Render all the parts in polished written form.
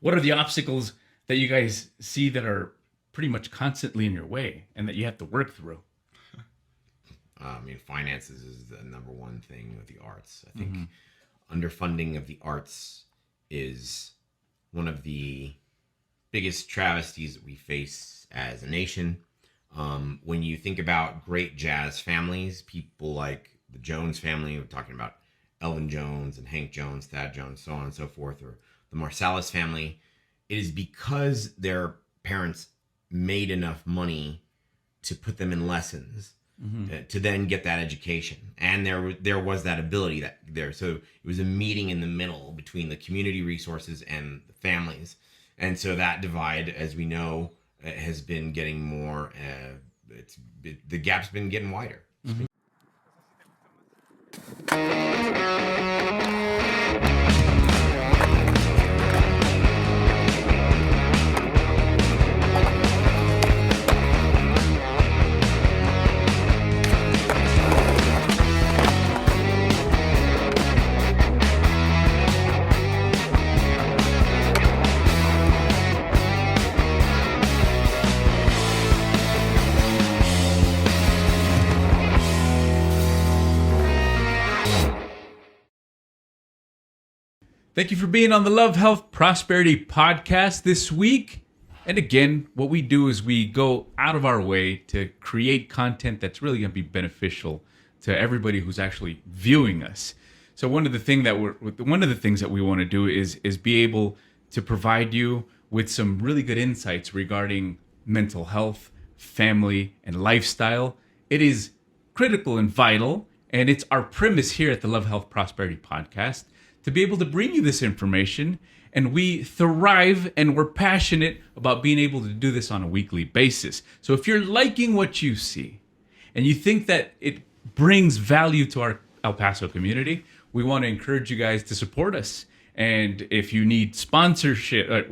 What are the obstacles that you guys see that are pretty much constantly in your way and that you have to work through? Finances is the number one thing with the arts. I think underfunding of the arts is one of the biggest travesties that we face as a nation. When you think about great jazz families, people like the Jones family, we're talking about Elvin Jones and Hank Jones, Thad Jones, so on and so forth, or the Marsalis family, it is because their parents made enough money to put them in lessons to then get that education, and there was that ability that there. So it was a meeting in the middle between the community resources and the families, and so that divide, as we know, has been getting more. The gap's been getting wider. Thank you for being on the Love, Health, Prosperity podcast this week. And again, what we do is we go out of our way to create content that's really going to be beneficial to everybody who's actually viewing us. So one of the things that we want to do is be able to provide you with some really good insights regarding mental health, family, and lifestyle. It is critical and vital, and it's our premise here at the Love, Health, Prosperity podcast to be able to bring you this information, and we thrive and we're passionate about being able to do this on a weekly basis. So if you're liking what you see and you think that it brings value to our El Paso community, we want to encourage you guys to support us. And if you need sponsorship,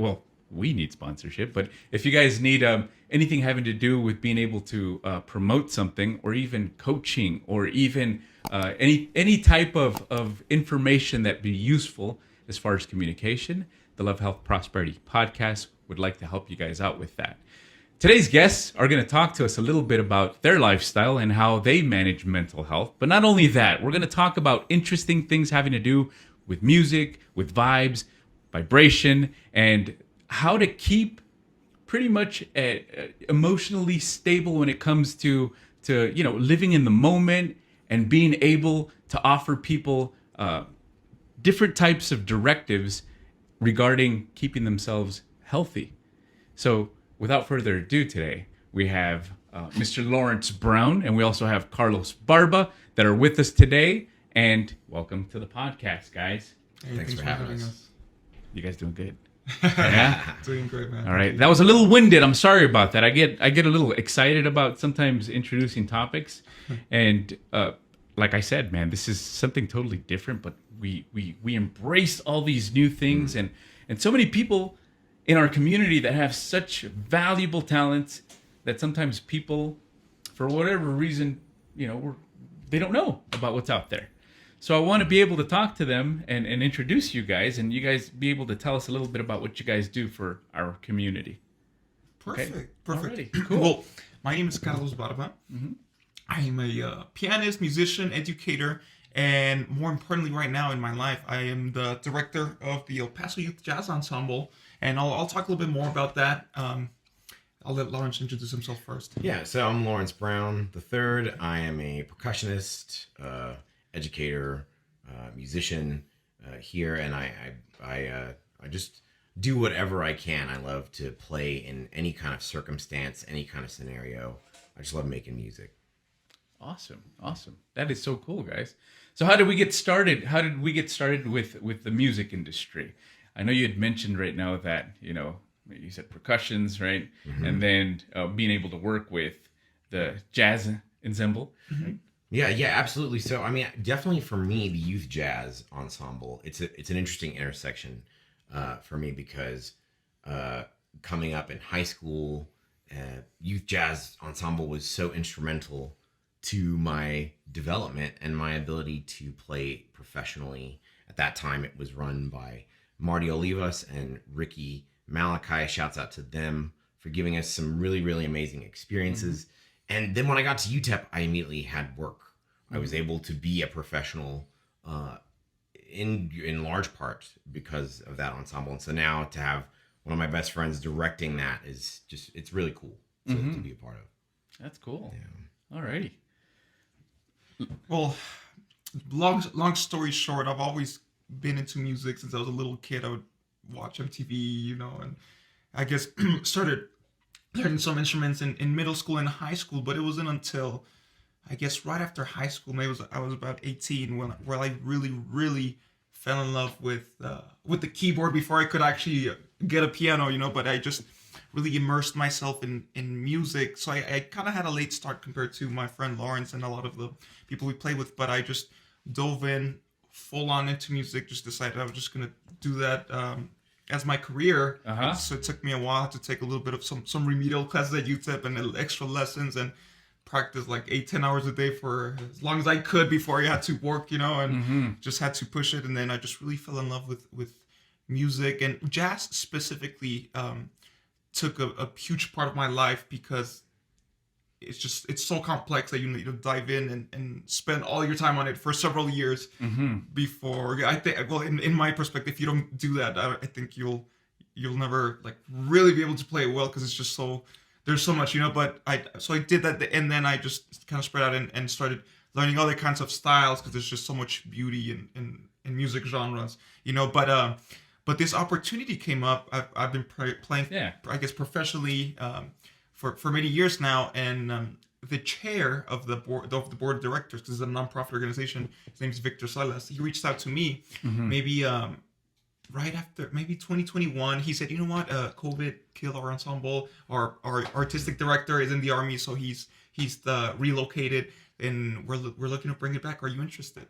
we need sponsorship, but if you guys need anything having to do with being able to promote something, or even coaching, or even any type of information that be useful as far as communication, the Love, Health, Prosperity podcast would like to help you guys out with that. Today's guests are going to talk to us a little bit about their lifestyle and how they manage mental health. But not only that, we're going to talk about interesting things having to do with music, with vibes, vibration, and how to keep pretty much emotionally stable when it comes to living in the moment and being able to offer people different types of directives regarding keeping themselves healthy. So without further ado, today we have Mr. Lawrence Brown, and we also have Carlos Barba that are with us today. And welcome to the podcast, guys. Hey, Thanks for having us. You guys doing good? Yeah. Doing great, man. All right. That was a little winded. I'm sorry about that. I get a little excited about sometimes introducing topics, and like I said, man, this is something totally different. But we embrace all these new things, and so many people in our community that have such valuable talents that sometimes people, for whatever reason, they don't know about what's out there. So I want to be able to talk to them and introduce you guys, and you guys be able to tell us a little bit about what you guys do for our community. Perfect. Okay? Perfect. Alrighty, cool. Well, my name is Carlos Barba. I'm a pianist, musician, educator, and more importantly right now in my life, I am the director of the Paso Youth Jazz Ensemble, and I'll talk a little bit more about that. I'll let Lawrence introduce himself first. Yeah, so I'm Lawrence Brown III. I am a percussionist, educator, musician here, and I just do whatever I can. I love to play in any kind of circumstance, any kind of scenario. I just love making music. Awesome. That is so cool, guys. So how did we get started? How did we get started with the music industry? I know you had mentioned right now that, you said percussions, right? And then being able to work with the jazz ensemble. Right? Yeah, absolutely. So, definitely for me, the Youth Jazz Ensemble, it's an interesting intersection for me because coming up in high school, Youth Jazz Ensemble was so instrumental to my development and my ability to play professionally. At that time, it was run by Marty Olivas and Ricky Malachi. Shouts out to them for giving us some really, really amazing experiences. And then when I got to UTEP, I immediately had work. I was able to be a professional in large part because of that ensemble. And so now to have one of my best friends directing that is just, it's really cool to be a part of. That's cool. Yeah. Alrighty. Well, long story short, I've always been into music since I was a little kid. I would watch MTV, and I guess started learning some instruments in middle school and high school, but it wasn't until I guess right after high school, maybe I was about 18 where I really fell in love with the keyboard before I could actually get a piano, but I just really immersed myself in music. So I kind of had a late start compared to my friend Lawrence and a lot of the people we play with, but I just dove in full on into music, just decided I was just going to do that as my career. So it took me a while to take a little bit of some remedial classes at UTEP and extra lessons and practice like 8-10 hours a day for as long as I could before I had to work, and just had to push it. And then I just really fell in love with music, and jazz specifically took a huge part of my life because it's so complex that you need to dive in and spend all your time on it for several years before I think, well, in my perspective, if you don't do that, I think you'll never like really be able to play it well, because it's just so there's so much, but I did that, and then I just kind of spread out and started learning other kinds of styles, because there's just so much beauty in music genres, but this opportunity came up. I've been playing, I guess, professionally for many years now, and the chair of the board of directors, because it's a nonprofit organization, his name is Victor Salas. He reached out to me maybe right after, maybe 2021. He said, you know what, COVID killed our ensemble. Our artistic director is in the army, so he's relocated, and we're looking to bring it back. Are you interested?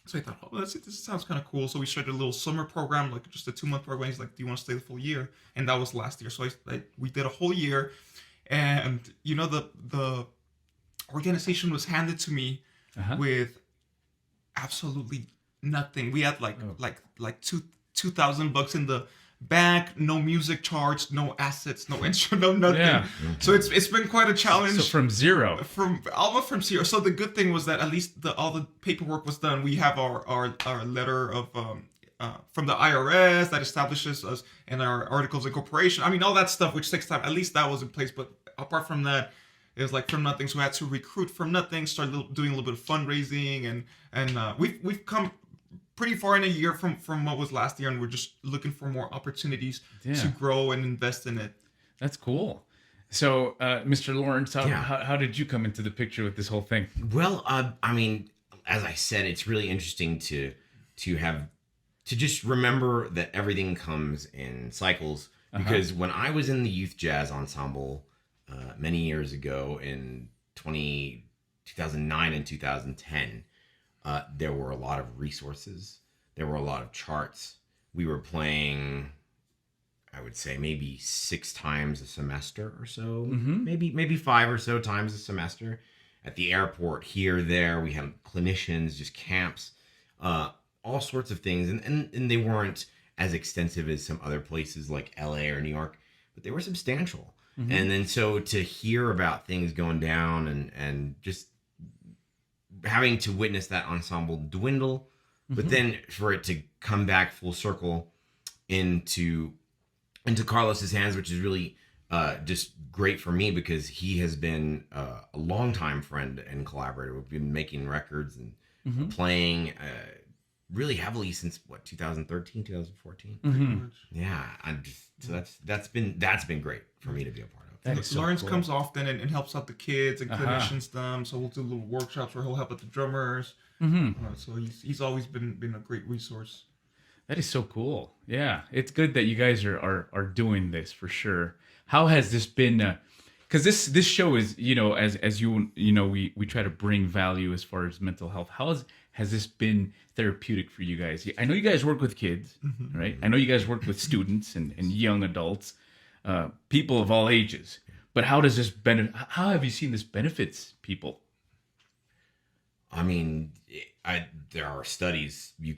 So I thought, this sounds kind of cool. So we started a little summer program, like just a 2-month program. He's like, do you want to stay the full year? And that was last year. So we did a whole year. And, the organization was handed to me with absolutely nothing. We had like $2,000 in the bank, no music charts, no assets, no instrument, no nothing. Yeah. So it's been quite a challenge. So from zero. Almost from zero. So the good thing was that at least all the paperwork was done. We have our letter of from the IRS that establishes us, and our articles of incorporation. I mean, all that stuff, which takes time. At least that was in place. But apart from that, it was like from nothing. So we had to recruit from nothing, start doing a little bit of fundraising, and we've come pretty far in a year from what was last year, and we're just looking for more opportunities to grow and invest in it. That's cool. So, Mr. Lawrence, how did you come into the picture with this whole thing? Well, I mean, as I said, it's really interesting to just remember that everything comes in cycles. Because when I was in the Youth Jazz Ensemble many years ago in 2009 and 2010, there were a lot of resources. There were a lot of charts. We were playing, I would say, maybe 6 times a semester or so, maybe 5 or so times a semester. At the airport, here, there, we had clinicians, just camps, all sorts of things. And they weren't as extensive as some other places like LA or New York, but they were substantial. And then so to hear about things going down and just having to witness that ensemble dwindle, but then for it to come back full circle into Carlos's hands, which is really just great for me, because he has been a longtime friend and collaborator. We've been making records and playing really heavily since 2013, 2014. Yeah, so that's been great for me to be a part of. Lawrence comes often and helps out the kids and clinicians them. So we'll do little workshops where he'll help out the drummers. So he's always been a great resource. That is so cool. Yeah, it's good that you guys are doing this for sure. How has this been? Because this show is, as we try to bring value as far as mental health. How has this been therapeutic for you guys? I know you guys work with kids, right? I know you guys work with students and young adults. People of all ages, but how does this how have you seen this benefits people? I mean, there are studies you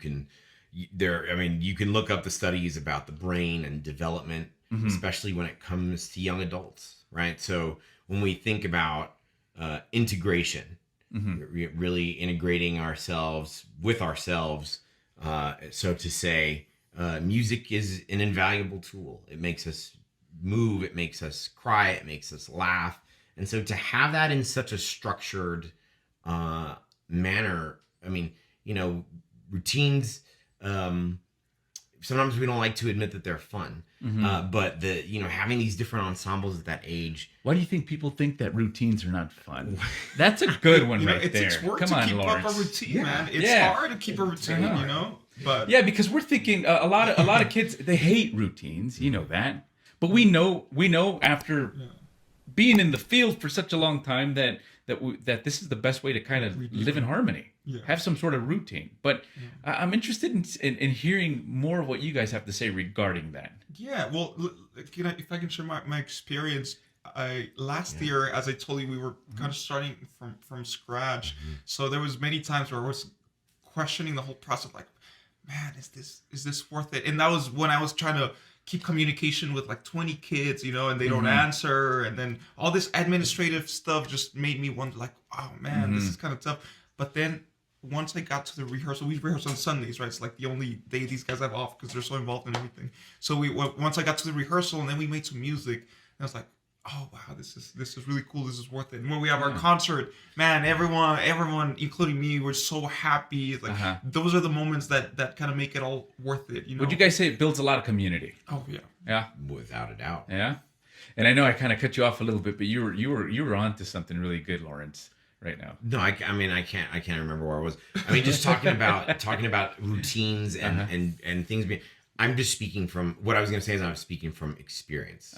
there. I mean, you can look up the studies about the brain and development, especially when it comes to young adults, right? So when we think about integration, really integrating ourselves with ourselves, so to say, music is an invaluable tool. It makes us move, it makes us cry, it makes us laugh. And so to have that in such a structured manner, I mean, routines, sometimes we don't like to admit that they're fun, but having these different ensembles at that age. Why do you think people think that routines are not fun? That's a good one right there. It's work Come to on, keep Lawrence. up a routine, man. It's hard to keep a routine, But yeah, because we're thinking a lot of kids, they hate routines, that. But we know after being in the field for such a long time that this is the best way to kind of live in harmony. Yeah. Have some sort of routine. But I'm interested in hearing more of what you guys have to say regarding that. Yeah, well, if I can share my experience, last year, as I told you, we were kind of starting from scratch. So there was many times where I was questioning the whole process, like, man, is this worth it? And that was when I was trying to keep communication with like 20 kids, and they don't answer, and then all this administrative stuff just made me wonder, like, oh man, this is kind of tough. But then once I got to the rehearsal, we rehearse on Sundays, right? It's like the only day these guys have off because they're so involved in everything. So once I got to the rehearsal, and then we made some music, and I was like, oh wow, this is really cool. This is worth it. And when we have our concert, man, everyone, including me, we're so happy. It's like those are the moments that kind of make it all worth it. Would you guys say it builds a lot of community? Oh yeah. Yeah. Without a doubt. Yeah. And I know I kind of cut you off a little bit, but you were onto something really good, Lawrence, right now. No, I can't remember where I was. I mean, just talking about routines and things being. I'm just speaking from what I was going to say. I'm speaking from experience.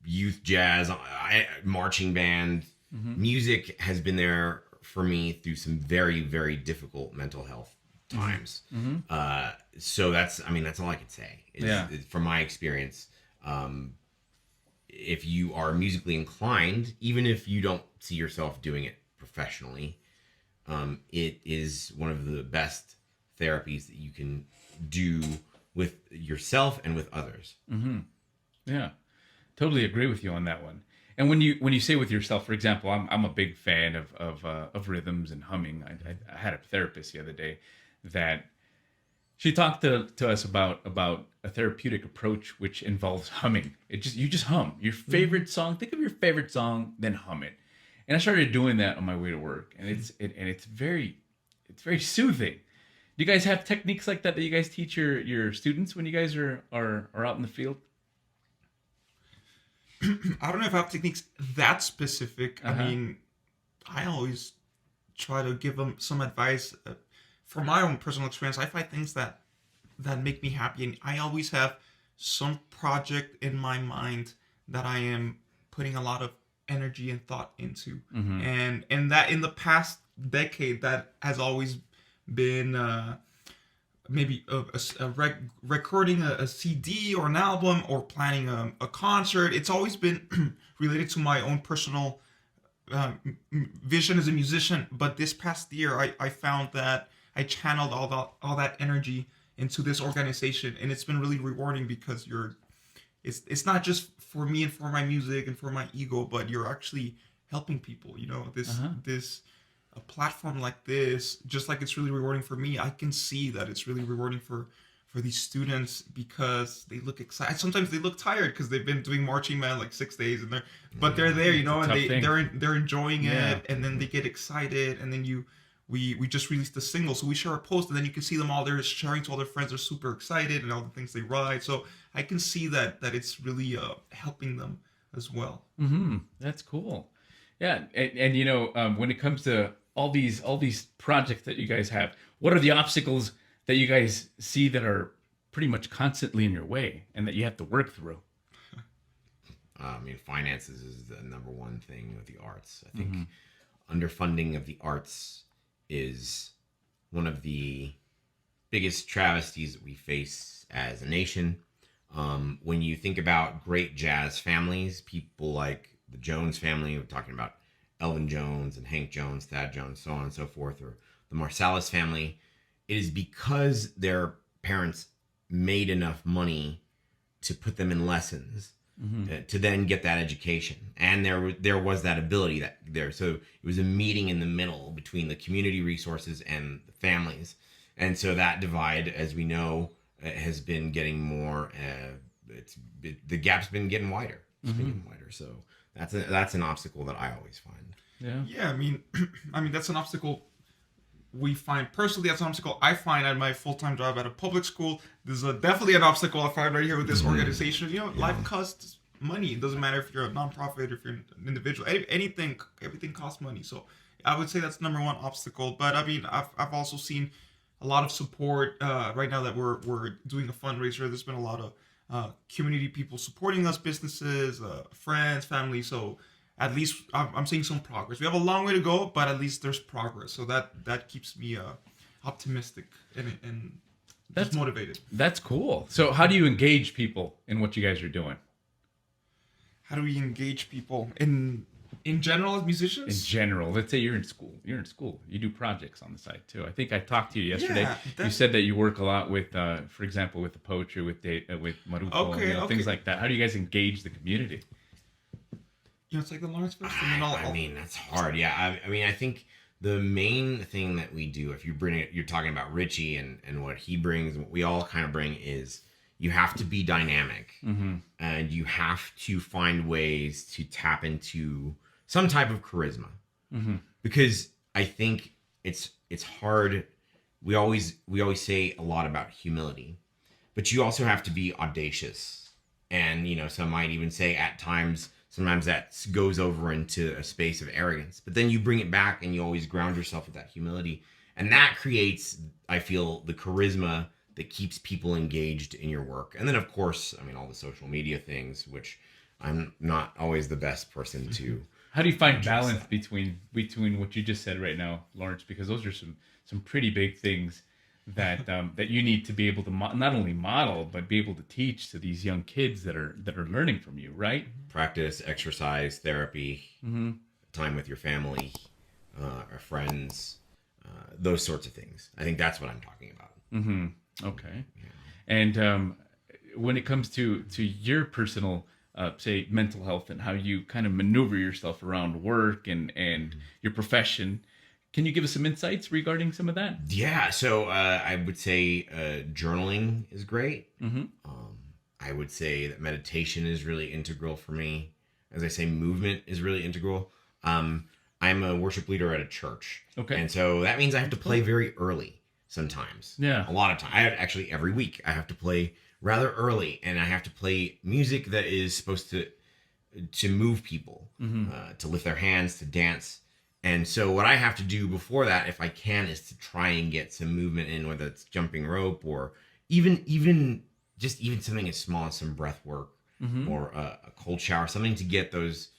Youth jazz, marching band, music has been there for me through some very, very difficult mental health times. So that's all I could say. From my experience, if you are musically inclined, even if you don't see yourself doing it professionally, it is one of the best therapies that you can do with yourself and with others. Yeah. Totally agree with you on that one. And when you say with yourself, for example, I'm a big fan of rhythms and humming. I had a therapist the other day that she talked to us about a therapeutic approach which involves humming. You just hum your favorite song. Think of your favorite song, then hum it. And I started doing that on my way to work, and it's very soothing. Do you guys have techniques like that you guys teach your students when you guys are out in the field? I don't know if I have techniques that specific. I mean, I always try to give them some advice. From my own personal experience, I find things that make me happy, and I always have some project in my mind that I am putting a lot of energy and thought into. And that in the past decade, that has always been maybe recording a CD or an album, or planning a concert. It's always been related to my own personal vision as a musician. But this past year, I found that I channeled all that energy into this organization, and it's been really rewarding because it's not just for me and for my music and for my ego, but you're actually helping people. This a platform like this, just like it's really rewarding for me, I can see that it's really rewarding for these students because they look excited. Sometimes they look tired because they've been doing marching band like 6 days, and they're there, and they're enjoying it, and then they get excited, and then we just released a single, so we share a post, and then you can see them all there sharing to all their friends. They're super excited and all the things they write. So I can see that it's really helping them as well. That's cool. Yeah, and when it comes to all these projects that you guys have, what are the obstacles that you guys see that are pretty much constantly in your way and that you have to work through? I mean, finances is the number one thing with the arts. I think underfunding of the arts is one of the biggest travesties that we face as a nation. When you think about great jazz families, people like the Jones family, we're talking about Elvin Jones and Hank Jones, Thad Jones, so on and so forth, or the Marsalis family, it is because their parents made enough money to put them in lessons to then get that education, and there was that ability that there. So it was a meeting in the middle between the community resources and the families, and so that divide, as we know, has been getting more. The gap's been getting wider. It's been getting wider. So that's an obstacle that I always find. Yeah. I mean that's an obstacle we find personally. That's an obstacle I find at my full-time job at a public school. This is definitely an obstacle I find right here with this organization. Life costs money. It doesn't matter if you're a nonprofit or if you're an individual. Everything costs money. So I would say that's number one obstacle. But I mean, I've also seen a lot of support right now that we're doing a fundraiser. There's been a lot of community people supporting us, businesses, friends, family. So at least I'm seeing some progress. We have a long way to go, but at least there's progress. So that keeps me optimistic and that's motivated. That's cool. So how do you engage people in what you guys are doing? How do we engage people in general as musicians? In general, let's say you're in school. You do projects on the side too. I think I talked to you yesterday. Yeah, you said that you work a lot with, for example, with the poetry, with Maruco, things like that. How do you guys engage the community? It's like the Lawrence first. I mean, that's hard. Yeah, I mean, I think the main thing that we do, if you're talking about Richie and what he brings, what we all kind of bring is you have to be dynamic, and you have to find ways to tap into some type of charisma, because I think it's hard. We always say a lot about humility, but you also have to be audacious, and some might even say at times. Sometimes that goes over into a space of arrogance, but then you bring it back and you always ground yourself with that humility. And that creates, I feel, the charisma that keeps people engaged in your work. And then, of course, I mean, all the social media things, which I'm not always the best person to. How do you find balance between what you just said right now, Lawrence? Because those are some pretty big things that that you need to be able to not only model but be able to teach to these young kids that are learning from you, right? Practice, exercise, therapy, time with your family, or friends, those sorts of things. I think that's what I'm talking about. Okay. Yeah. And when it comes to your personal, say, mental health and how you kind of maneuver yourself around work and your profession. Can you give us some insights regarding some of that? Yeah, so I would say journaling is great. I would say that meditation is really integral for me. As I say, movement is really integral. I'm a worship leader at a church. Okay. And so that means I have to play very early sometimes. Yeah. A lot of time. Actually, every week I have to play rather early, and I have to play music that is supposed to move people, to lift their hands, to dance. And so what I have to do before that, if I can, is to try and get some movement in, whether it's jumping rope or even something as small as some breath work or a cold shower, something to get those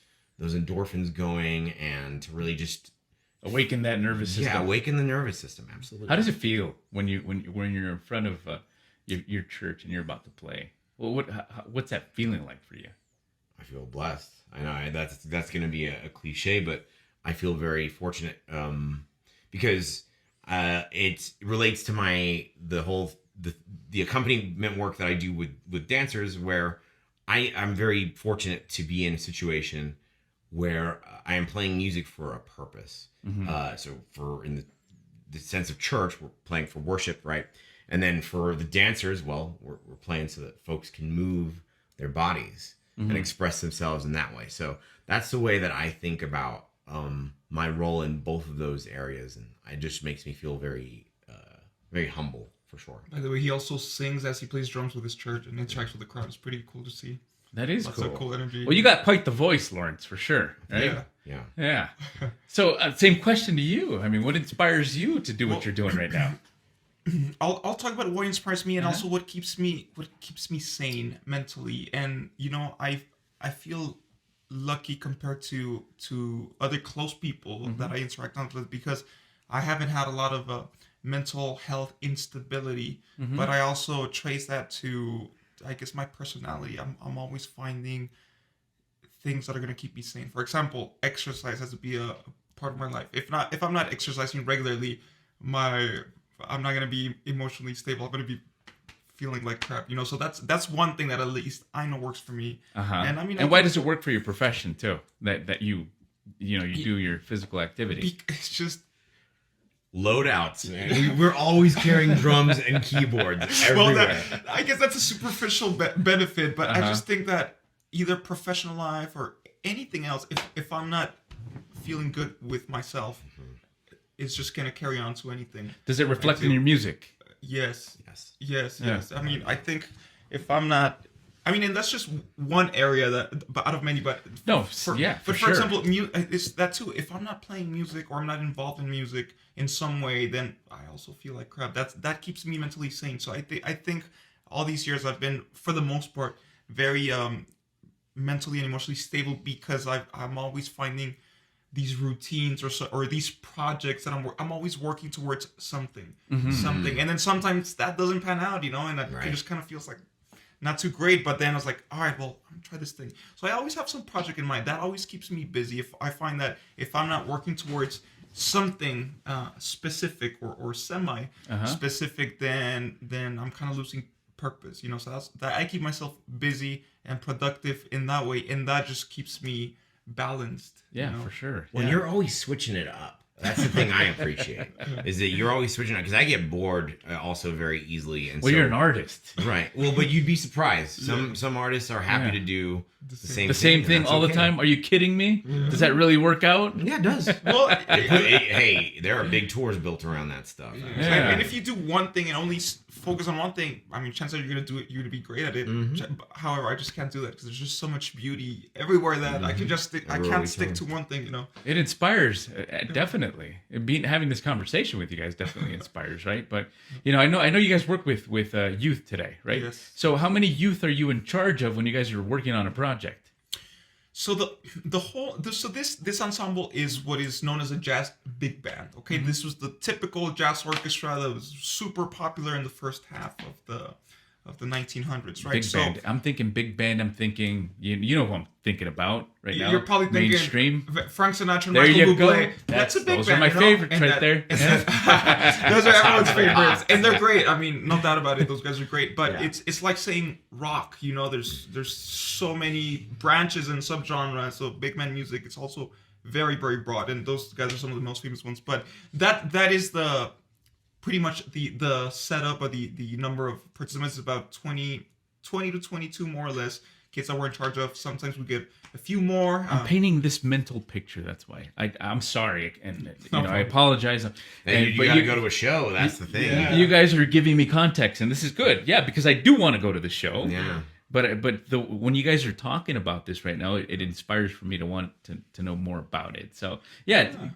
endorphins going and to really just awaken that nervous system. Yeah, awaken the nervous system. Absolutely. How does it feel when you're in front of your church and you're about to play? Well, what's that feeling like for you? I feel blessed. I know that's going to be a cliche, but I feel very fortunate because it relates to the accompaniment work that I do with dancers, where I'm very fortunate to be in a situation where I am playing music for a purpose. So in the sense of church, we're playing for worship, right? And then for the dancers, well, we're playing so that folks can move their bodies and express themselves in that way. So that's the way that I think about my role in both of those areas, and it just makes me feel very, very humble for sure. By the way, he also sings as he plays drums with his church and interacts with the crowd. It's pretty cool to see. That is Lots cool. of cool energy. Well, you got quite the voice, Lawrence, for sure. Right? Yeah. So, same question to you. I mean, what inspires you to do what you're doing right now? I'll talk about what inspires me and also what keeps me sane mentally. And I feel lucky compared to other close people that I interact with, because I haven't had a lot of mental health instability, but I also trace that to, I guess, my personality. I'm always finding things that are going to keep me sane. For example, exercise has to be a part of my life. If I'm not exercising regularly, my I'm not gonna be emotionally stable. I'm gonna be feeling like crap, so that's one thing that at least I know works for me. And I mean, and why does it work for your profession too? That you do your physical activity. It's just loadouts, man. We're always carrying drums and keyboards everywhere. Well, I guess that's a superficial benefit, but I just think that either professional life or anything else, if I'm not feeling good with myself, it's just gonna carry on to anything. Does it reflect in your music? Yes. I mean, I think if I'm not, and that's just one area but out of many. But for example, it's that too. If I'm not playing music or I'm not involved in music in some way, then I also feel like crap. That keeps me mentally sane. So I think all these years I've been, for the most part, very mentally and emotionally stable because I'm always finding these routines or these projects that I'm always working towards something, and then sometimes that doesn't pan out, and that it just kind of feels like not too great. But then I was like, all right, well, I'm gonna try this thing. So I always have some project in mind that always keeps me busy. If I find that if I'm not working towards something specific or semi specific, then I'm kind of losing purpose, So that I keep myself busy and productive in that way, and that just keeps me balanced. For sure. Well, you're always switching it up. That's the thing I appreciate, is that you're always switching up, because I get bored also very easily. And you're an artist, right? Well, but you'd be surprised. Some artists are happy to do the same thing all the time. Are you kidding me? Does that really work out? Yeah, it does. Well, hey, there are big tours built around that stuff. And if you do one thing and only focus on one thing, chances are you're gonna be great at it. However, I just can't do that because there's just so much beauty everywhere that I can just I can't stick to one thing. It inspires, definitely. Having this conversation with you guys definitely inspires, right? But I know you guys work with youth today, right? Yes. So how many youth are you in charge of when you guys are working on a project? So this ensemble is what is known as a jazz big band. Okay, this was the typical jazz orchestra that was super popular in the first half of the 1900s, right? Big band. I'm thinking big band. I'm thinking you know who I'm thinking about right now. You're probably thinking mainstream. Frank Sinatra, and there Michael you Bublé. Go. That's a big those band. Those are my favorites right there. Those are everyone's favorites, and they're great. No doubt about it. Those guys are great. But it's like saying rock. There's so many branches and subgenres. So big band music, it's also very, very broad, and those guys are some of the most famous ones. But that is the pretty much the setup of the number of participants is about 20 to 22 more or less kids that we're in charge of. Sometimes we get a few more. I'm painting this mental picture. That's why I'm sorry, and I apologize. But you gotta go to a show. That's the thing. Yeah. You guys are giving me context, and this is good. Yeah, because I do want to go to the show. Yeah. But when you guys are talking about this right now, it inspires for me to want to know more about it. So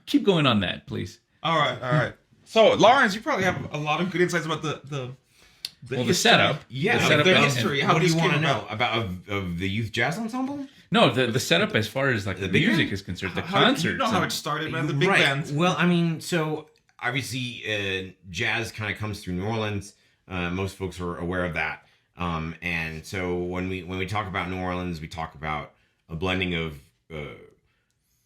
keep going on that, please. All right. So, Lawrence, you probably have a lot of good insights about the setup. Yeah, the history. How what do you want to know about of the Youth Jazz Ensemble? No, the setup as far as like the music band? Is concerned, the concerts. You know how it started, man. The big bands. Well, so obviously jazz kind of comes through New Orleans. Most folks are aware of that. And so when we talk about New Orleans, we talk about a blending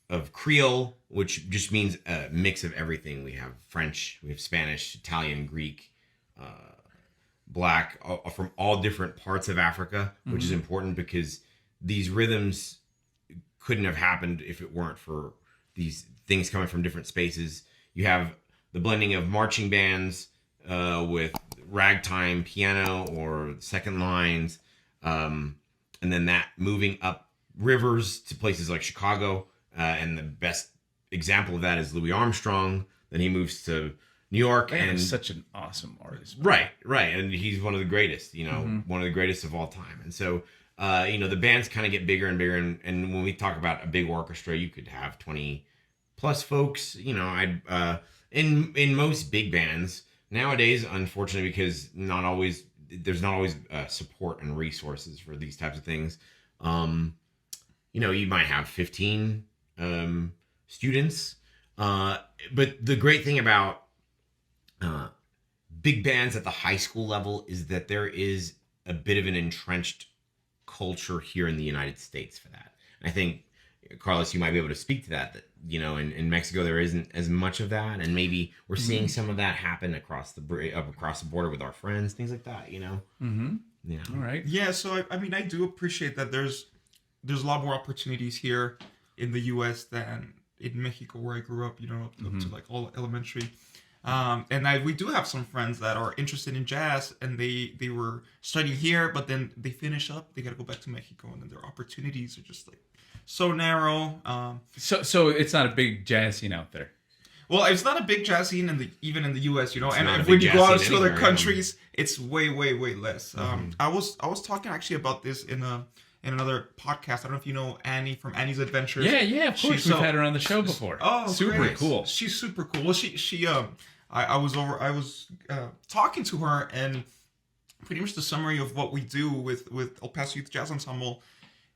of Creole, which just means a mix of everything. We have French, we have Spanish, Italian, Greek, Black, from all different parts of Africa, which is important because these rhythms couldn't have happened if it weren't for these things coming from different spaces. You have the blending of marching bands with ragtime piano or second lines, and then that moving up rivers to places like Chicago. And the best example of that is Louis Armstrong. Then he moves to New York, and such an awesome artist. Right, and he's one of the greatest. One of the greatest of all time. And so, the bands kind of get bigger and bigger. And when we talk about a big orchestra, you could have 20 plus folks. In most big bands nowadays, unfortunately, because there's not always support and resources for these types of things. You might have 15 students, but the great thing about big bands at the high school level is that there is a bit of an entrenched culture here in the United States for that. And I think Carlos, you might be able to speak to that. That in Mexico there isn't as much of that, and maybe we're seeing some of that happen across the border with our friends, things like that. Mm-hmm. Yeah. All right. Yeah, so I mean, I do appreciate that there's a lot more opportunities here in the U.S. than in Mexico, where I grew up. Up to like all elementary. And we do have some friends that are interested in jazz, and they were studying here, but then they finish up, they got to go back to Mexico, and then their opportunities are just like so narrow. So it's not a big jazz scene out there. Well, it's not a big jazz scene even in the U.S. It's And not a when big you go jazz out scene to other anywhere, countries, it's way less. I was talking actually about this in another podcast. I don't know if you know Annie from Annie's Adventures. Yeah, of course. We've had her on the show before. Oh, super great. cool. She's super cool. Well, I was talking to her, and pretty much the summary of what we do with El Paso Youth Jazz Ensemble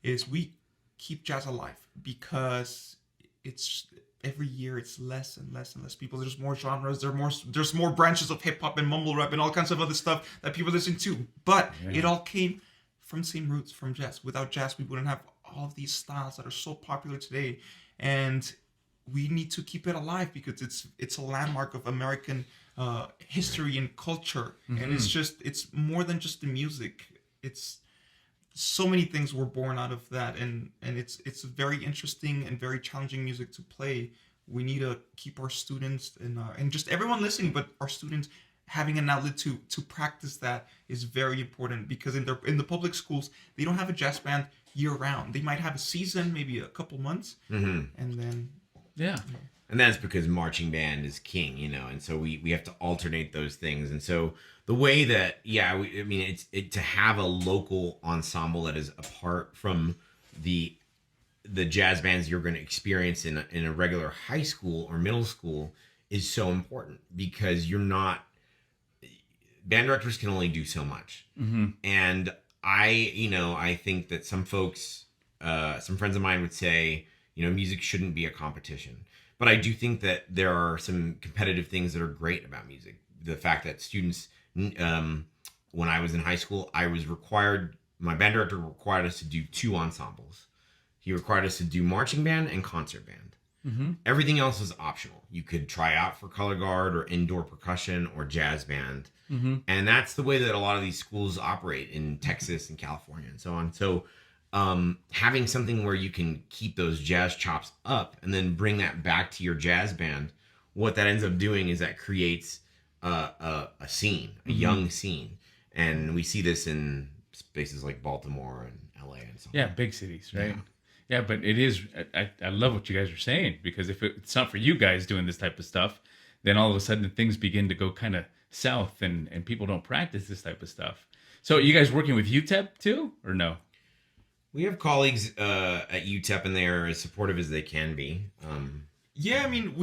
is we keep jazz alive, because it's every year it's less and less and less people. There's more genres. There's more branches of hip hop and mumble rap and all kinds of other stuff that people listen to. But it all came from the same roots, from jazz. Without jazz, we wouldn't have all of these styles that are so popular today. And we need to keep it alive, because it's a landmark of American history and culture. And it's more than just the music. It's so many things were born out of that, and it's very interesting and very challenging music to play. We need to keep our students and just everyone listening, but our students having an outlet to practice that is very important, because in the public schools they don't have a jazz band year round. They might have a season, maybe a couple months, and then And that's because marching band is king, and so we have to alternate those things. And so the way that, it's to have a local ensemble that is apart from the jazz bands you're going to experience in a regular high school or middle school is so important, because band directors can only do so much. And I think that some folks, some friends of mine would say, music shouldn't be a competition. But I do think that there are some competitive things that are great about music. The fact that students, when I was in high school, my band director required us to do 2 ensembles. He required us to do marching band and concert band. Everything else was optional. You could try out for color guard or indoor percussion or jazz band. And that's the way that a lot of these schools operate in Texas and California and so on. So having something where you can keep those jazz chops up and then bring that back to your jazz band, what that ends up doing is that creates a scene, a young scene. And we see this in spaces like Baltimore and LA and so on. Yeah, big cities, right? Yeah, but it is, I love what you guys are saying, because if it's not for you guys doing this type of stuff, then all of a sudden things begin to go kind of south, and people don't practice this type of stuff. So are you guys working with UTEP too, or no? We have colleagues at UTEP, and they are as supportive as they can be. Yeah, I mean,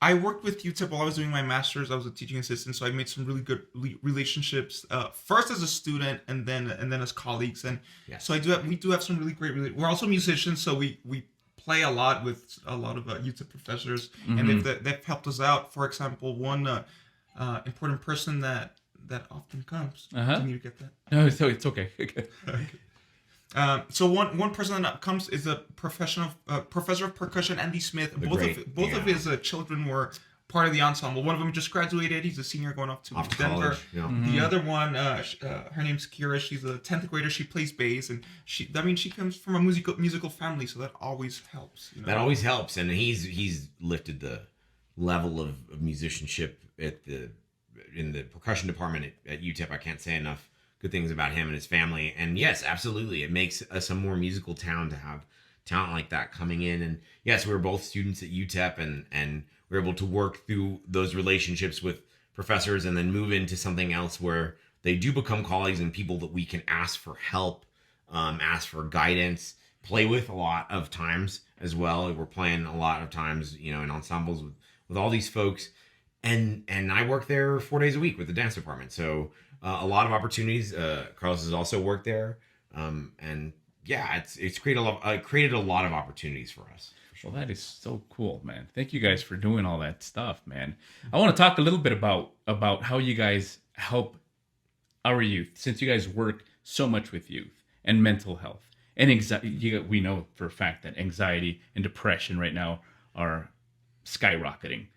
I worked with UTEP while I was doing my master's. I was a teaching assistant, so I made some really good relationships. First as a student, and then as colleagues. And so we do have some really great. We're also musicians, so we play a lot with a lot of UTEP professors, and they've helped us out. For example, one important person that often comes. Do you need to get that? No, so it's okay. So one person that comes is a professor of percussion, Andy Smith. Both of his children were part of the ensemble. One of them just graduated. He's a senior going off to Denver. College, The other one, her name's Kira. She's a 10th grader. She plays bass, and she comes from a musical family, so that always helps. That always helps, and he's lifted the level of musicianship in the percussion department at UTEP. I can't say enough good things about him and his family. And yes, absolutely, it makes us a more musical town to have talent like that coming in. And yes, we were both students at UTEP, and we were able to work through those relationships with professors, and then move into something else where they do become colleagues and people that we can ask for help, ask for guidance, play with a lot of times as well. We're playing a lot of times, in ensembles with all these folks. And I work there 4 days a week with the dance department. So a lot of opportunities. Carlos has also worked there. And yeah, it's created a lot of opportunities for us. Well, that is so cool, man. Thank you guys for doing all that stuff, man. I want to talk a little bit about how you guys help our youth, since you guys work so much with youth and mental health. And anxiety, we know for a fact that anxiety and depression right now are skyrocketing.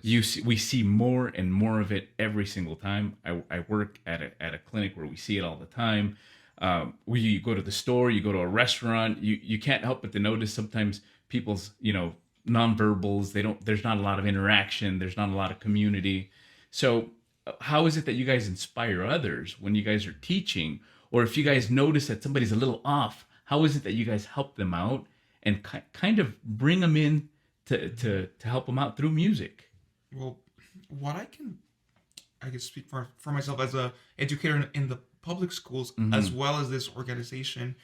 Yes. We see more and more of it every single time. I work at a clinic where we see it all the time. You go to the store, you go to a restaurant, you can't help but to notice sometimes people's, nonverbals. There's not a lot of interaction. There's not a lot of community. So how is it that you guys inspire others when you guys are teaching, or if you guys notice that somebody's a little off, how is it that you guys help them out and kind of bring them in to help them out through music? Well, what I can speak for myself as a educator in the public schools, as well as this organization.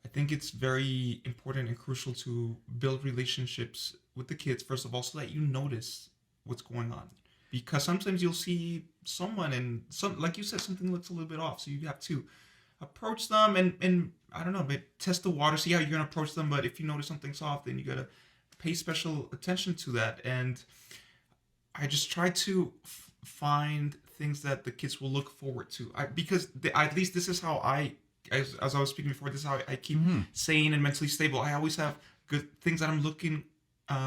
I think it's very important and crucial to build relationships with the kids, first of all, so that you notice what's going on. Because sometimes you'll see someone and like you said, something looks a little bit off. So you have to approach them and I don't know, but test the water, see how you're going to approach them. But if you notice something's off, then you got to pay special attention to that. And I just try to find things that the kids will look forward to. At least this is how as I was speaking before, this is how I keep sane and mentally stable. I always have good things that I'm looking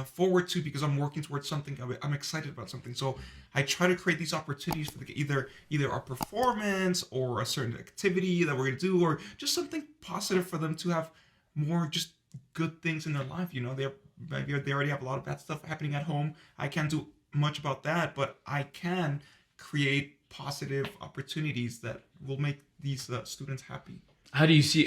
forward to because I'm working towards something. I'm excited about something. So I try to create these opportunities for either our performance or a certain activity that we're going to do, or just something positive for them to have more just good things in their life. They already have a lot of bad stuff happening at home. I can't do much about that, but I can create positive opportunities that will make these students happy. How do you see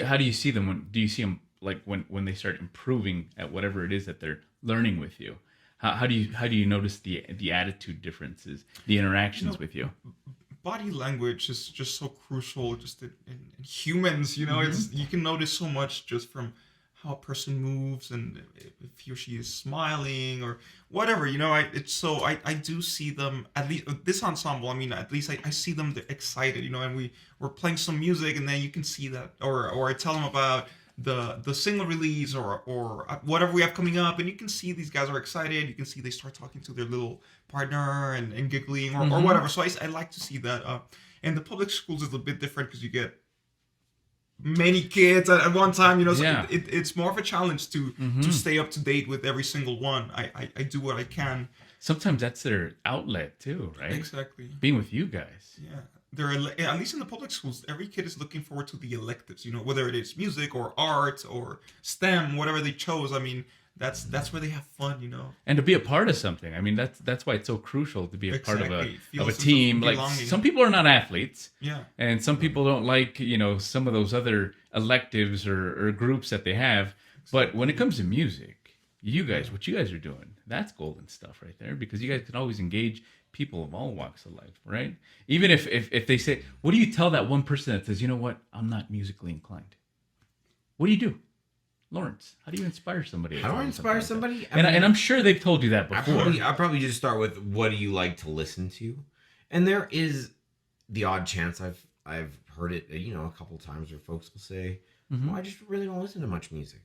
them? Do you see them like when they start improving at whatever it is that they're learning with you? How do you notice the attitude differences, the interactions with you? Body language is just so crucial, just in humans. It's you can notice so much just from how a person moves and if he or she is smiling or whatever. I do see them, at least this ensemble. I mean, at least I see them excited. And we're playing some music, and then you can see that, or I tell them about the single release or whatever we have coming up, and you can see these guys are excited. You can see they start talking to their little partner and giggling or whatever. So I like to see that. And the public schools is a bit different because you get many kids at one time. So it's more of a challenge to stay up to date with every single one. I do what I can. Sometimes that's their outlet too, right? Exactly. Being with you guys. Yeah. At least in the public schools, every kid is looking forward to the electives, whether it is music or art or STEM, whatever they chose. I mean, that's where they have fun, And to be a part of something. I mean, that's why it's so crucial to be a part of a team. Like some people are not athletes. Yeah. And some people don't like, some of those other electives or groups that they have. But when it comes to music, what you guys are doing, that's golden stuff right there, because you guys can always engage people of all walks of life, right? Even if they say, what do you tell that one person that says, you know what, I'm not musically inclined? What do you do? Lawrence, how do you inspire somebody? How do I inspire somebody? And I'm sure they've told you that before. I'll probably just start with, what do you like to listen to? And there is the odd chance I've heard it, a couple times where folks will say, well, I just really don't listen to much music.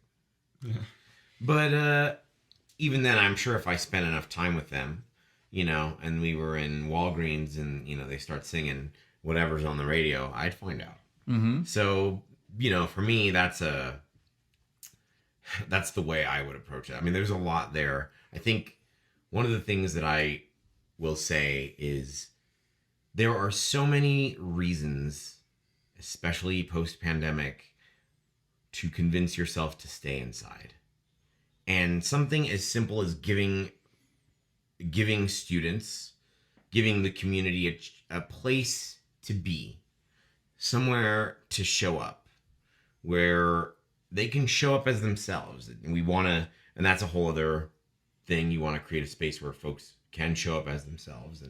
Yeah. But even then, I'm sure if I spent enough time with them, and we were in Walgreens and, they start singing whatever's on the radio, I'd find out. Mm-hmm. So, for me, that's the way I would approach it. I mean, there's a lot there. I think one of the things that I will say is there are so many reasons, especially post-pandemic, to convince yourself to stay inside. And something as simple as giving students, giving the community a place to be, somewhere to show up, where they can show up as themselves. And and that's a whole other thing. You want to create a space where folks can show up as themselves.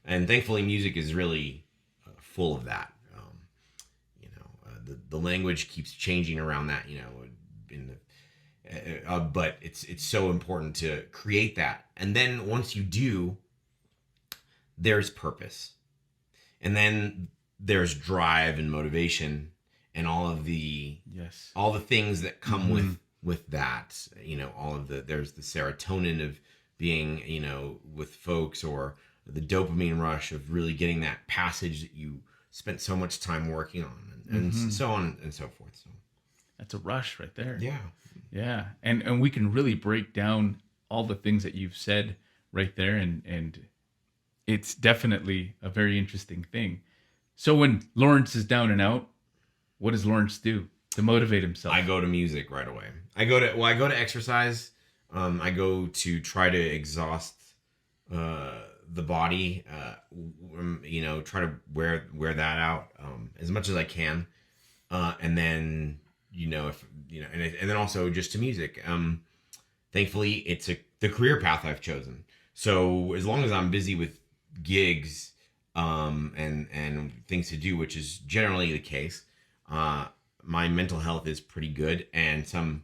And thankfully music is really full of that. The language keeps changing around that, but it's so important to create that. And then once you do, there's purpose. And then there's drive and motivation and all the things that come with that, there's the serotonin of being, with folks, or the dopamine rush of really getting that passage that you spent so much time working on, and so on and so forth. So That's a rush right there. Yeah. Yeah. And we can really break down all the things that you've said right there. And it's definitely a very interesting thing. So when Lawrence is down and out, what does Lawrence do to motivate himself? I go to music right away. I go to exercise. I go to try to exhaust the body. Try to wear that out as much as I can, and then and then also just to music. Thankfully, it's the career path I've chosen. So as long as I'm busy with gigs and things to do, which is generally the case, my mental health is pretty good, and some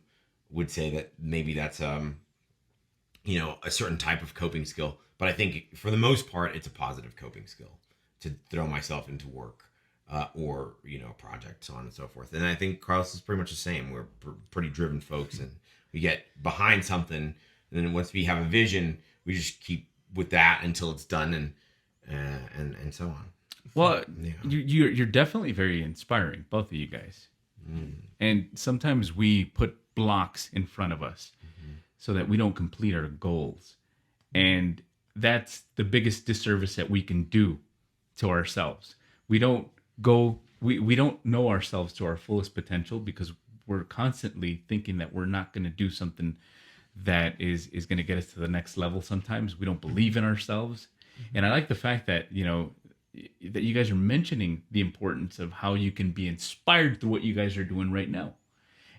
would say that maybe that's a certain type of coping skill. But I think for the most part, it's a positive coping skill to throw myself into work or a project, so on and so forth. And I think Carlos is pretty much the same. We're pretty driven folks, and we get behind something, and then once we have a vision, we just keep with that until it's done, and so on. Well, Yeah. you're definitely very inspiring, both of you guys. And sometimes we put blocks in front of us so that we don't complete our goals. And that's the biggest disservice that we can do to ourselves. We don't know ourselves to our fullest potential because we're constantly thinking that we're not going to do something that is going to get us to the next level. Sometimes we don't believe in ourselves. And I like the fact that, that you guys are mentioning the importance of how you can be inspired through what you guys are doing right now.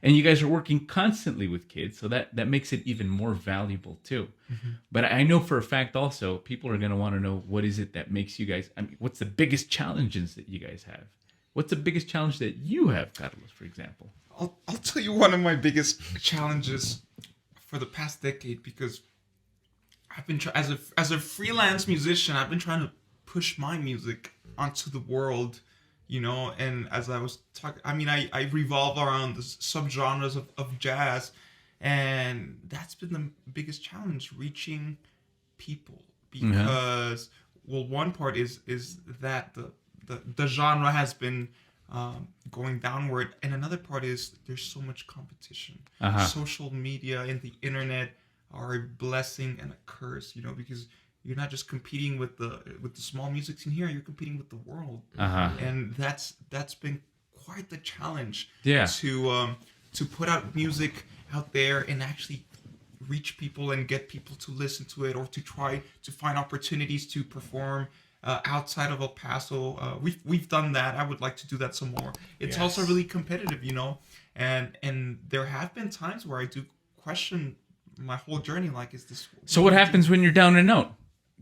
And you guys are working constantly with kids, so that makes it even more valuable too. But I know for a fact also, people are going to want to know, what is it that makes you guys, what's the biggest challenges that you guys have? What's the biggest challenge that you have, Carlos, for example? I'll tell you one of my biggest challenges for the past decade, because I've been as a freelance musician, I've been trying to push my music onto the world, and as I was talking, I revolve around the subgenres of jazz, and that's been the biggest challenge, reaching people, because one part is that the genre has been going downward, and another part is there's so much competition. Social media and the internet are a blessing and a curse, because you're not just competing with the small music scene here, you're competing with the world. And that's been quite the challenge. To put out music out there and actually reach people and get people to listen to it, or to try to find opportunities to perform outside of El Paso. We've done that. I would like to do that some more. It's also really competitive, and there have been times where I do question my whole journey, like, is this... So what happens when you're down and out,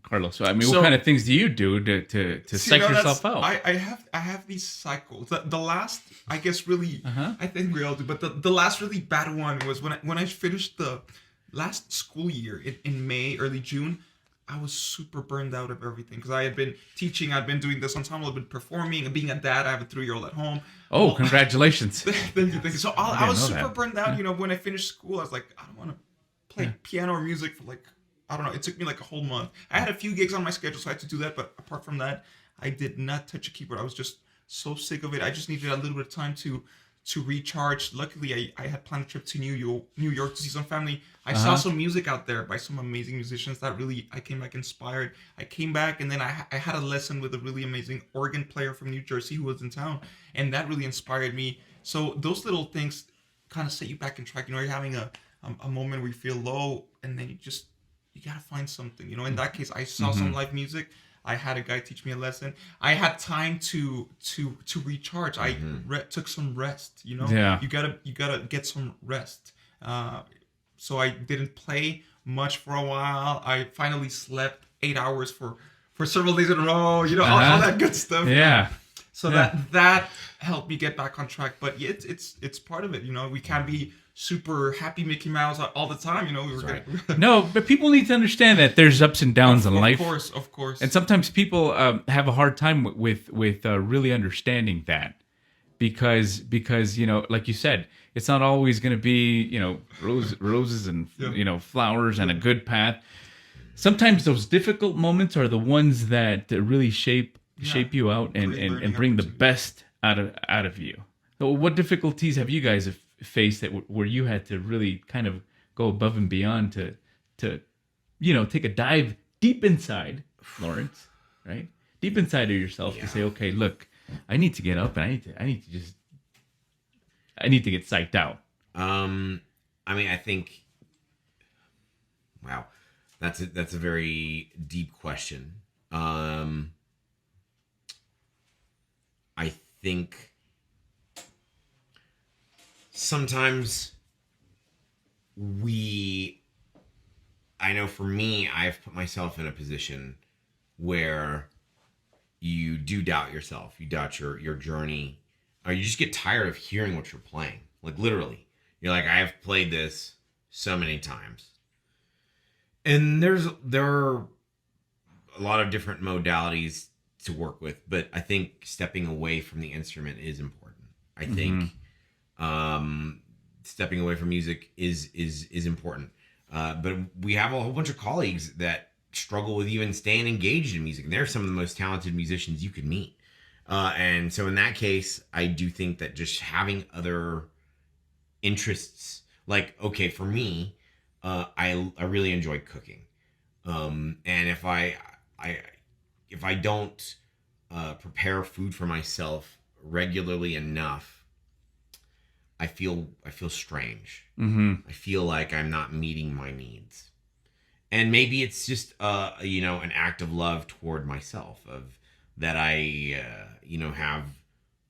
Carlos? So, what kind of things do you do to psych yourself out? I have these cycles. The last, I guess, really, I think we all do, but the last really bad one was when I finished the last school year in May, early June. I was super burned out of everything because I had been teaching, I'd been doing this ensemble, I'd been performing, and being a dad. I have a 3-year-old at home. Oh, congratulations! Thank you. So I was super burned out. When I finished school, I was like, I don't want to play piano or music for I don't know. It took me a whole month. I had a few gigs on my schedule, so I had to do that. But apart from that, I did not touch a keyboard. I was just so sick of it. I just needed a little bit of time to recharge. Luckily, I had planned a trip to New York to see some family. I saw some music out there by some amazing musicians that really, I came back inspired. I came back, and then I had a lesson with a really amazing organ player from New Jersey who was in town, and that really inspired me. So those little things kind of set you back in track. You're having a moment where you feel low, and then you gotta find something. In that case, I saw some live music. I had a guy teach me a lesson. I had time to recharge. I took some rest. You gotta get some rest. So I didn't play much for a while. I finally slept 8 hours for several days in a row. All that good stuff. Yeah. So that helped me get back on track. But it's part of it. We can't be super happy Mickey Mouse all the time. No, but people need to understand that there's ups and downs in life. Of course. And sometimes people have a hard time with really understanding that, because like you said, it's not always going to be roses and flowers and a good path. Sometimes those difficult moments are the ones that really shape you out and bring the best out of you. So what difficulties have you guys faced where you had to really kind of go above and beyond to take a dive deep inside, Lawrence, right? Deep inside of yourself to say, okay, look, I need to get up and I need to get psyched out. I think, wow, that's a very deep question. I think sometimes I know for me, I've put myself in a position where you do doubt yourself. You doubt your journey, or you just get tired of hearing what you're playing. Like literally, you're like, I've played this so many times, and there are a lot of different modalities to work with, but I think stepping away from the instrument is important. I think stepping away from music is important. But we have a whole bunch of colleagues that struggle with even staying engaged in music. And they're some of the most talented musicians you could meet. And so in that case, I do think that just having other interests, like, okay, for me, I really enjoy cooking. And if I don't prepare food for myself regularly enough, I feel strange. Mm-hmm. I feel like I'm not meeting my needs. And maybe it's just an act of love toward myself, of that I have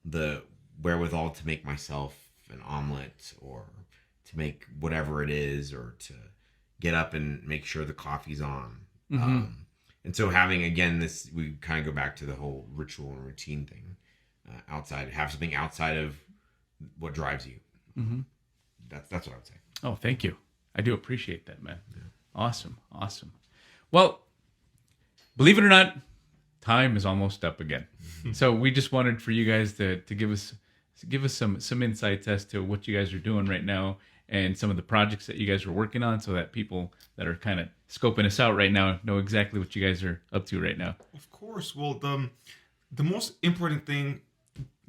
the wherewithal to make myself an omelet, or to make whatever it is, or to get up and make sure the coffee's on. Mm-hmm. And so having, again, this, we kind of go back to the whole ritual and routine thing. Have something outside of what drives you. Mm-hmm. That's what I would say. Oh, thank you. I do appreciate that, man. Yeah. Awesome. Well, believe it or not, time is almost up again. So we just wanted for you guys to give us some insights as to what you guys are doing right now, and some of the projects that you guys are working on, so that people that are kind of scoping us out right now know exactly what you guys are up to right now. Of course. Well, the most important thing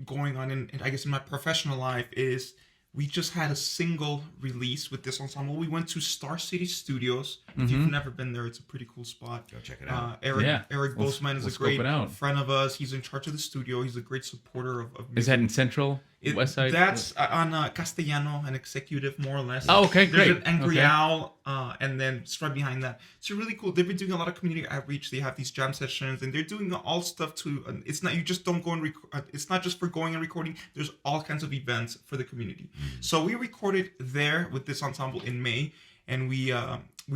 going on in I guess in my professional life is we just had a single release with this ensemble. We went to Star City Studios. If you've never been there, it's a pretty cool spot. Go check it out. Eric Boseman is a great friend of us. He's in charge of the studio. He's a great supporter of music. Is that in Central? West Side? That's on Castellano and Executive, more or less. Oh, okay, great. There's an Angry Owl, and then it's right behind that. It's really cool. They've been doing a lot of community outreach. They have these jam sessions, and they're doing all stuff to. It's not, you just don't go and it's not just for going and recording. There's all kinds of events for the community. Mm-hmm. So we recorded there with this ensemble in May, and we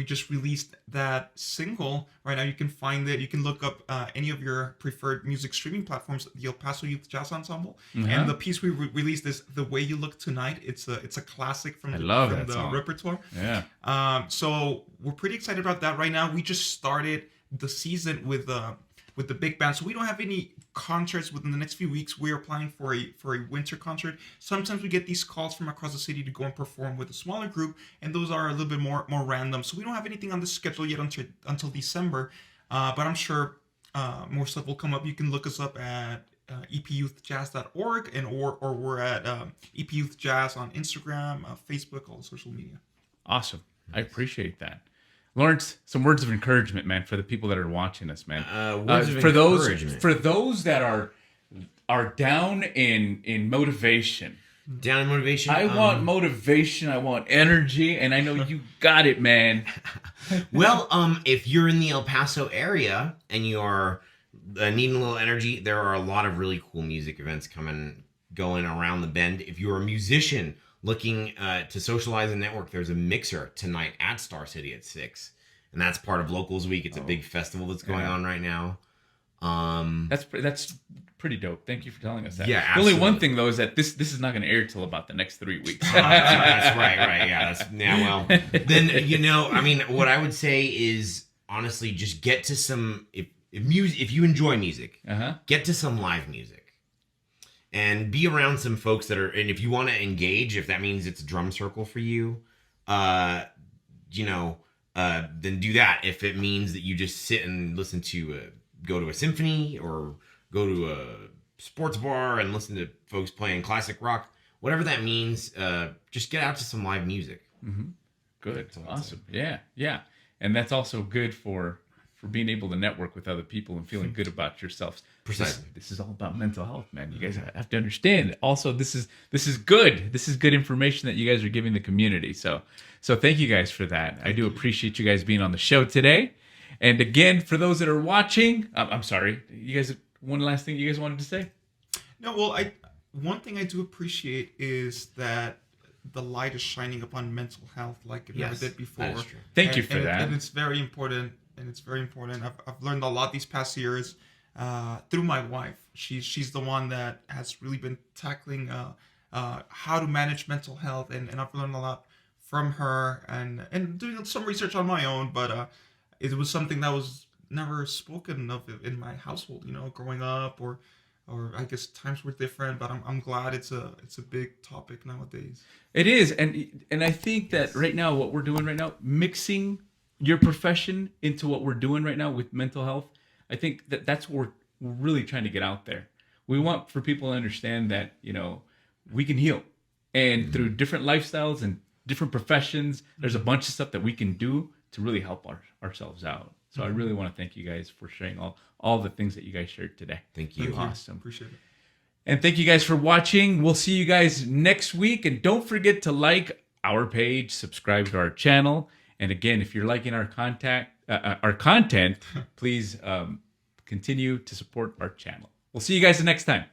just released that single. Right now you can find it. You can look up any of your preferred music streaming platforms, the El Paso Youth Jazz Ensemble. Mm-hmm. And the piece we released is The Way You Look Tonight. It's a classic from the repertoire. Yeah. So we're pretty excited about that right now. We just started the season with the big band. So we don't have any concerts within the next few weeks. We are planning for a winter concert. Sometimes we get these calls from across the city to go and perform with a smaller group, and those are a little bit more random. So we don't have anything on the schedule yet until December, but I'm sure more stuff will come up. You can look us up at epyouthjazz.org, or we're at epyouthjazz on Instagram, Facebook, all social media. Awesome. I appreciate that. Lawrence, some words of encouragement, man, for the people that are watching us, man. For those that are down in motivation. Down in motivation? I want motivation. I want energy, and I know you got it, man. Well, if you're in the El Paso area and you are needing a little energy, there are a lot of really cool music events going around the bend. If you're a musician looking to socialize and network, there's a mixer tonight at Star City at 6, and that's part of Locals Week. It's a big festival that's going on right now. That's pretty dope. Thank you for telling us that. Yeah, the absolutely. only one thing though is that this is not going to air till about the next 3 weeks. That's right. Yeah, well, then what I would say is, honestly, just get to some if you enjoy music, get to some live music. And be around some folks that are, and if you want to engage, if that means it's a drum circle for you, then do that. If it means that you just sit and listen to, go to a symphony or go to a sports bar and listen to folks playing classic rock, whatever that means, just get out to some live music. Good. Awesome. Yeah. And that's also good for being able to network with other people and feeling good about yourselves. Precisely. This is all about mental health, man. You guys have to understand. Also, this is good. This is good information that you guys are giving the community. So thank you guys for that. I do appreciate you guys being on the show today. And again, for those that are watching, I'm sorry. You guys, one last thing you guys wanted to say? No, well, one thing I do appreciate is that the light is shining upon mental health like it never did before. That is true. Thank you for that. And it's very important. I've learned a lot these past years through my wife. She's the one that has really been tackling how to manage mental health, and I've learned a lot from her and doing some research on my own. But it was something that was never spoken of in my household, growing up, or I guess times were different. But I'm glad it's a big topic nowadays. It is, and I think that right now, what we're doing right now, mixing your profession into what we're doing right now with mental health, I think that's what we're really trying to get out there. We want for people to understand that, we can heal. And through different lifestyles and different professions, there's a bunch of stuff that we can do to really help ourselves out. So I really want to thank you guys for sharing all the things that you guys shared today. Thank you. Awesome. Appreciate it. And thank you guys for watching. We'll see you guys next week. And don't forget to like our page, subscribe to our channel. And again, if you're liking our content, please continue to support our channel. We'll see you guys the next time.